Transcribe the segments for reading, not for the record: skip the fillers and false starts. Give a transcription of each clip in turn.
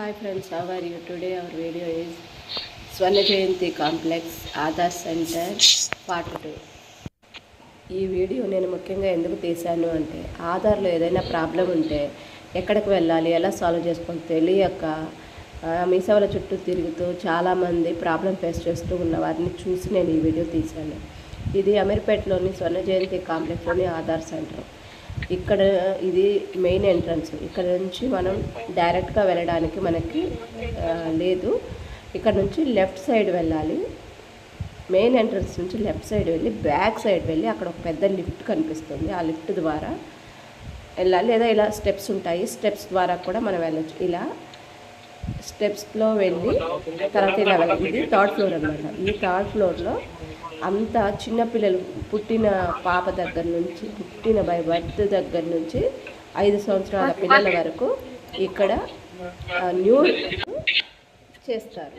Hi friends, how are you? Today our video is Swarna Jayanti Complex Aadhar Center Part 2. ఈ video నేను ముఖ్యంగా ఎందుకు తీశాను అంటే ఆధార్లో ఏదైనా ప్రాబ్లం ఉంటే ఎక్కడికి వెళ్ళాలి, ఎలా సాల్వ్ చేసుకోవాలి తెలియక మీ సేవల చుట్టూ తిరుగుతూ చాలామంది ప్రాబ్లం ఫేస్ చేస్తూ ఉన్న వారిని చూసి నేను ఈ వీడియో తీశాను. ఇది అమీర్పేటలోని స్వర్ణ జయంతి కాంప్లెక్స్లోని ఆధార్ సెంటర్. ఇక్కడ ఇది మెయిన్ ఎంట్రన్స్. ఇక్కడ నుంచి మనం డైరెక్ట్గా వెళ్ళడానికి మనకి లేదు. ఇక్కడ నుంచి లెఫ్ట్ సైడ్ వెళ్ళాలి. మెయిన్ ఎంట్రన్స్ నుంచి లెఫ్ట్ సైడ్ వెళ్ళి బ్యాక్ సైడ్ వెళ్ళి అక్కడ ఒక పెద్ద లిఫ్ట్ కనిపిస్తుంది. ఆ లిఫ్ట్ ద్వారా వెళ్ళాలి, లేదా ఇలా స్టెప్స్ ఉంటాయి, స్టెప్స్ ద్వారా కూడా మనం వెళ్ళచ్చు. ఇలా స్టెప్స్లో వెళ్ళి తర్వాత ఇలా వెళ్ళాలి. ఇది థర్డ్ ఫ్లోర్ అన్నమాట. ఈ థర్డ్ ఫ్లోర్లో అంతా చిన్నపిల్లలు పుట్టిన పాప దగ్గర నుంచి, పుట్టిన బై బర్త్ దగ్గర నుంచి 5 సంవత్సరాల పిల్లల వరకు ఇక్కడ న్యూ చేస్తారు.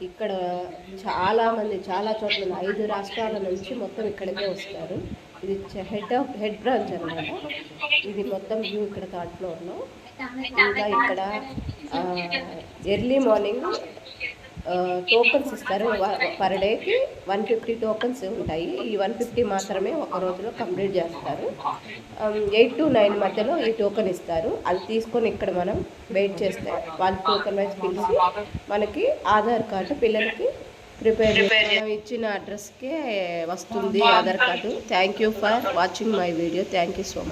ఇక్కడ చాలామంది చాలా చోట్ల 5 రాష్ట్రాల నుంచి మొత్తం ఇక్కడికే వస్తారు. ఇది హెడ్ బ్రాంచ్ అన్నమాట. ఇది మొత్తం వ్యూ ఇక్కడ థర్డ్ ఫ్లోర్లో. ఇంకా ఇక్కడ ఎర్లీ మార్నింగ్ టోకన్స్ ఇస్తారు. పర్ డేకి 150 టోకన్స్ ఉంటాయి. ఈ 150 మాత్రమే ఒక రోజులో కంప్లీట్ చేస్తారు. 8 to 9 మధ్యలో ఈ టోకెన్ ఇస్తారు. అది తీసుకొని ఇక్కడ మనం వెయిట్ చేస్తే వాళ్ళు టోకెన్ వైజ్ పిలిచి మనకి ఆధార్ కార్డు పిల్లలకి ప్రిపేర్ మనం ఇచ్చిన అడ్రస్కే వస్తుంది Aadhaar card. Thank you for watching my video. Thank you so much.